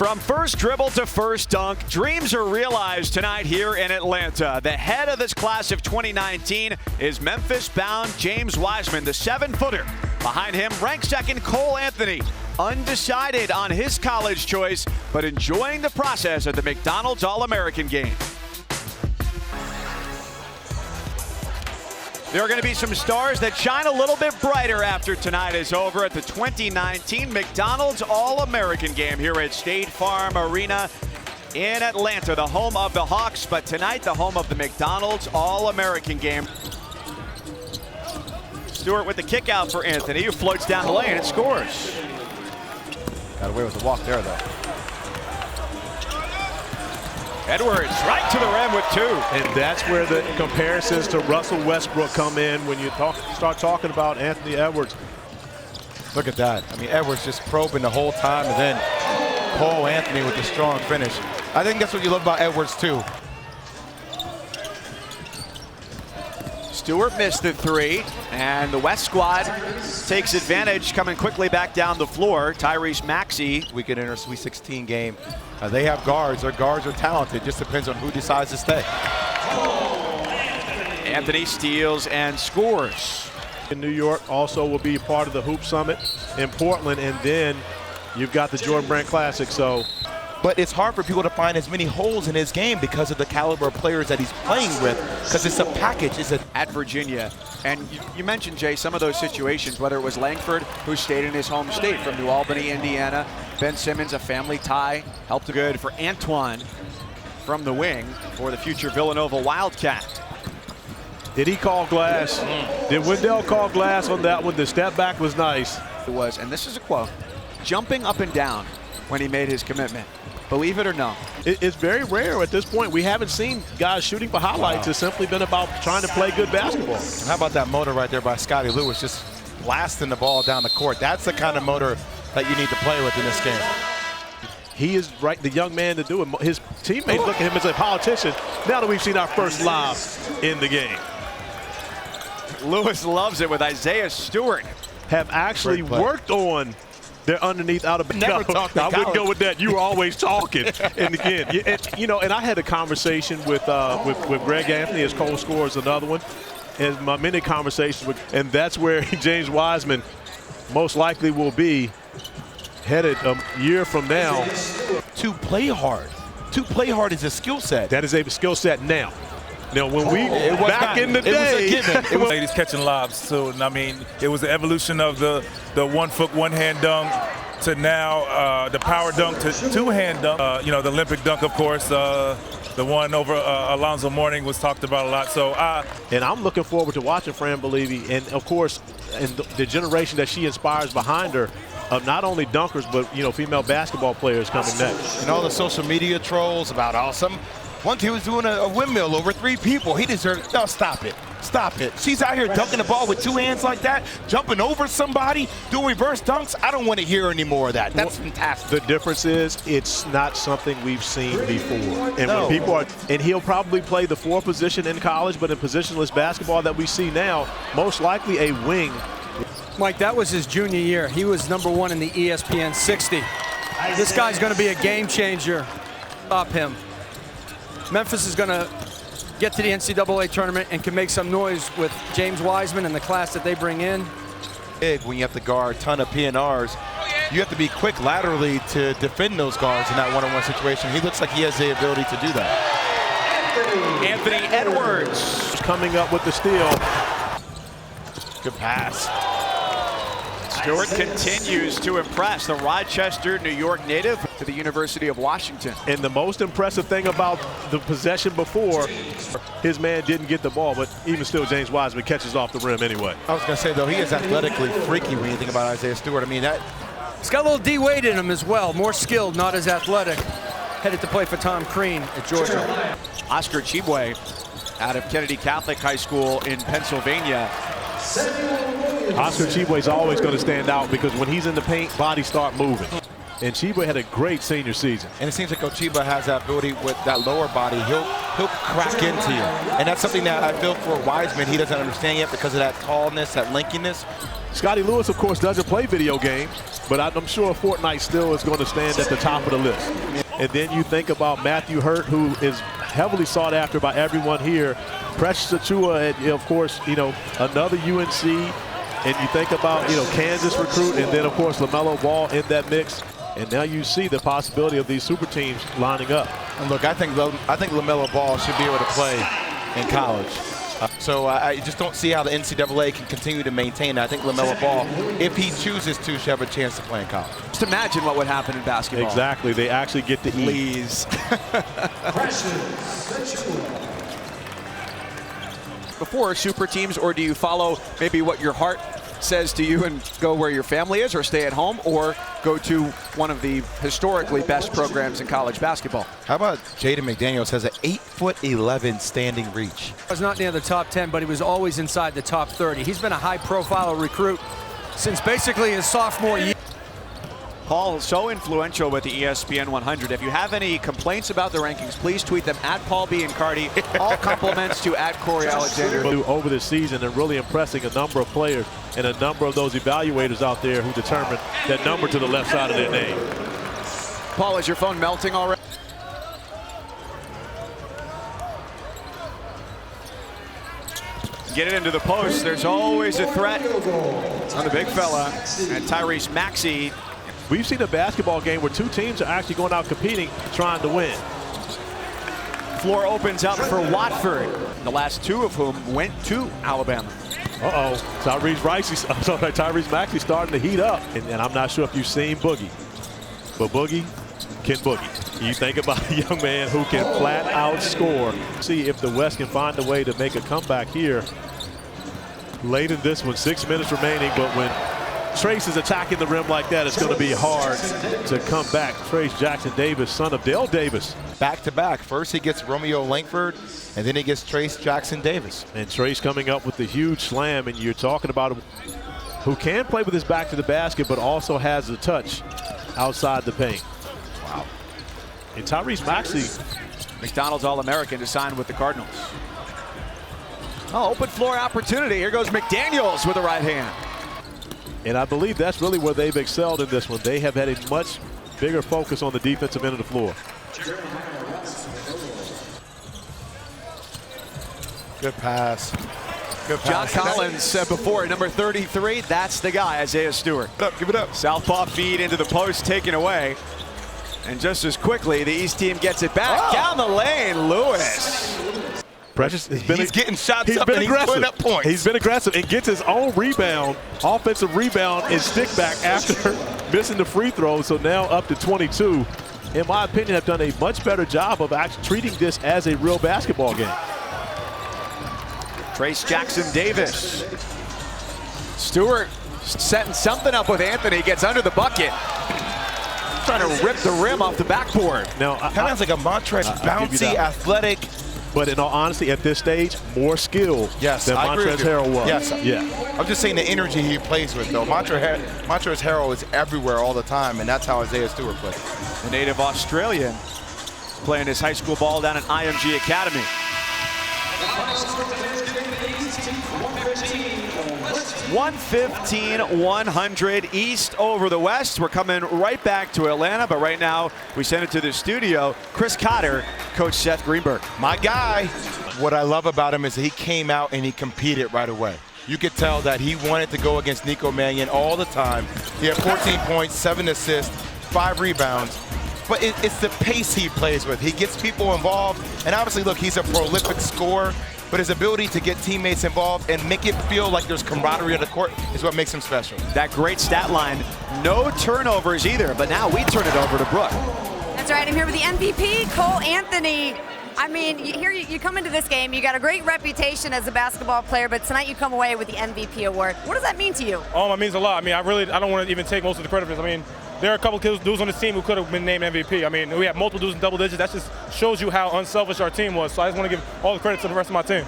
From first dribble to first dunk, dreams are realized tonight here in Atlanta. The head of this class of 2019 is Memphis-bound James Wiseman, the 7-footer. Behind him, ranked second, Cole Anthony, undecided on his college choice, but enjoying the process at the McDonald's All-American game. There are going to be some stars that shine a little bit brighter after tonight is over at the 2019 McDonald's All-American game here at State Farm Arena in Atlanta, the home of the Hawks, but tonight the home of the McDonald's All-American game. Stewart with the kick out for Anthony, who floats down the lane and scores. Got away with the walk there, though. Edwards right to the rim with 2. And that's where the comparisons to Russell Westbrook come in when you start talking about Anthony Edwards. Look at that. I mean, Edwards just probing the whole time, and then Cole Anthony with the strong finish. I think that's what you love about Edwards, too. Stewart missed the 3, and the West squad takes advantage, coming quickly back down the floor. Tyrese Maxey. We could enter a Sweet 16 game. They have guards. Their guards are talented. It just depends on who decides to stay. Anthony steals and scores. In New York also will be part of the Hoop Summit in Portland, and then you've got the Jordan Brand Classic. But it's hard for people to find as many holes in his game because of the caliber of players that he's playing with, because it's a package. At Virginia. And you mentioned, Jay, some of those situations, whether it was Langford, who stayed in his home state from New Albany, Indiana. Ben Simmons, a family tie, helped good for Antoine from the wing for the future Villanova Wildcat. Did he call glass? Did Wendell call glass on that one? The step back was nice. It was, and this is a quote, jumping up and down when he made his commitment. Believe it or no. It's very rare at this point. We haven't seen guys shooting for highlights. Wow. It's simply been about trying to play good basketball. And how about that motor right there by Scotty Lewis, just blasting the ball down the court? That's the kind of motor that you need to play with in this game. He is the young man to do it. His teammates look at him as a politician. Now that we've seen our first lob in the game. Lewis loves it with Isaiah Stewart. Have actually worked on their underneath out of Never talked I wouldn't go with that. You were always talking. And again, and I had a conversation with Greg Anthony as Cole scores another one. And my many conversations with, and that's where James Wiseman most likely will be headed a year from now. To play hard. To play hard is a skill set. That is a skill set now. Now, when we back in the day, it was a given. It was ladies catching lobs too. And I mean, it was the evolution of the 1-foot, one-hand dunk to now the power dunk to two-hand dunk. The Olympic dunk, of course. The one over Alonzo Mourning was talked about a lot. So, and I'm looking forward to watching Fran Believe, and of course, and the generation that she inspires behind her. Of not only dunkers, but female basketball players coming next. And all the social media trolls about awesome. Once he was doing a windmill over 3 people. He deserved. No, stop it. Stop it. She's out here dunking the ball with 2 hands like that, jumping over somebody, doing reverse dunks. I don't want to hear any more of that. That's fantastic. The difference is it's not something we've seen before. And when people are, and he'll probably play the 4 position in college, but in positionless basketball that we see now, most likely a wing. Mike, that was his junior year. He was #1 in the ESPN 60. This guy's going to be a game changer. Stop him. Memphis is going to get to the NCAA tournament and can make some noise with James Wiseman and the class that they bring in. Big when you have to guard a ton of PNRs. You have to be quick laterally to defend those guards in that one-on-one situation. He looks like he has the ability to do that. Anthony Edwards coming up with the steal. Good pass. Stewart continues to impress, the Rochester, New York native to the University of Washington. And the most impressive thing about the possession before, his man didn't get the ball, but even still, James Wiseman catches off the rim anyway. I was going to say, though, he is athletically freaky when you think about Isaiah Stewart. I mean, he's got a little D-Wade in him as well. More skilled, not as athletic. Headed to play for Tom Crean at Georgia. Oscar Chibwe out of Kennedy Catholic High School in Pennsylvania. Oscar Chibwe is always going to stand out because when he's in the paint, bodies start moving. And Chiba had a great senior season. And it seems like Chiba has that ability with that lower body. He'll crack into you. And that's something that I feel for Wiseman he doesn't understand yet because of that tallness, that lankiness. Scotty Lewis, of course, doesn't play video games, but I'm sure Fortnite still is going to stand at the top of the list. And then you think about Matthew Hurt, who is heavily sought after by everyone here. Precious Achua, and of course, another UNC. And you think about, Kansas recruit, and then, of course, LaMelo Ball in that mix. And now you see the possibility of these super teams lining up. And look, I think LaMelo Ball should be able to play in college. So I just don't see how the NCAA can continue to maintain that. I think LaMelo Ball, if he chooses to, should have a chance to play in college. Just imagine what would happen in basketball. Exactly. They actually get to eat. Please. Before super teams, or do you follow maybe what your heart says to you and go where your family is, or stay at home, or go to one of the historically best programs in college basketball? How about Jaden McDaniels has an 8'11" standing reach? He was not near the top 10, but he was always inside the top 30. He's been a high-profile recruit since basically his sophomore year. Paul, so influential with the ESPN 100. If you have any complaints about the rankings, please tweet them at Paul B. and Cardi. All compliments to at Corey Alexander. Over the season and really impressing a number of players and a number of those evaluators out there who determine that number to the left side of their name. Paul, is your phone melting already? Get it into the post. There's always a threat on the big fella. And Tyrese Maxey. We've seen a basketball game where two teams are actually going out competing, trying to win. Floor opens up for Watford, the last two of whom went to Alabama. Tyrese Maxey starting to heat up. And I'm not sure if you've seen Boogie, but Boogie can boogie. You think about a young man who can flat out score. See if the West can find a way to make a comeback here. Late in this one, 6 minutes remaining, but when Trace is attacking the rim like that, it's going to be hard to come back. Trace Jackson Davis, son of Dale Davis. Back-to-back. First he gets Romeo Langford, and then he gets Trace Jackson Davis. And Trace coming up with the huge slam, and you're talking about him who can play with his back to the basket, but also has a touch outside the paint. Wow. And Tyrese Maxey, McDonald's All-American, to sign with the Cardinals. Oh, open floor opportunity. Here goes McDaniels with the right hand. And I believe that's really where they've excelled in this one. They have had a much bigger focus on the defensive end of the floor. Good pass. Good pass. John Collins said before, number 33, that's the guy, Isaiah Stewart. Give it up. Southpaw feed into the post, taken away. And just as quickly, the East team gets it back. Down the lane, Lewis. Precious he's getting shots up and he's putting up points. He's been aggressive and gets his own rebound, offensive rebound, and stick back after missing the free throw. So now up to 22. In my opinion, have done a much better job of actually treating this as a real basketball game. Trace Jackson Davis. Stewart setting something up with Anthony, gets under the bucket. Trying to rip the rim off the backboard. Now, kind of like a Montrezl, bouncy, athletic. But in all honesty, at this stage, more skill than Montrezl Harrell was. Yes. Yeah. I'm just saying the energy he plays with, though. Montrezl Harrell is everywhere all the time, and that's how Isaiah Stewart plays. The native Australian playing his high school ball down at IMG Academy. 115-100 East over the West. We're coming right back to Atlanta, but right now we send it to the studio. Chris Cotter, Coach Seth Greenberg. My guy. What I love about him is that he came out and he competed right away. You could tell that he wanted to go against Nico Mannion all the time. He had 14 points, 7 assists, 5 rebounds. But it's the pace he plays with. He gets people involved. And obviously, look, he's a prolific scorer. But his ability to get teammates involved and make it feel like there's camaraderie on the court is what makes him special. That great stat line. No turnovers either, but now we turn it over to Brooke. That's right. I'm here with the MVP, Cole Anthony. I mean, here you come into this game, you got a great reputation as a basketball player, but tonight you come away with the MVP award. What does that mean to you? Oh, it means a lot. I mean, I don't want to even take most of the credit for this. I mean, there are a couple of dudes on this team who could have been named MVP. I mean, we have multiple dudes in double digits. That just shows you how unselfish our team was. So I just want to give all the credit to the rest of my team.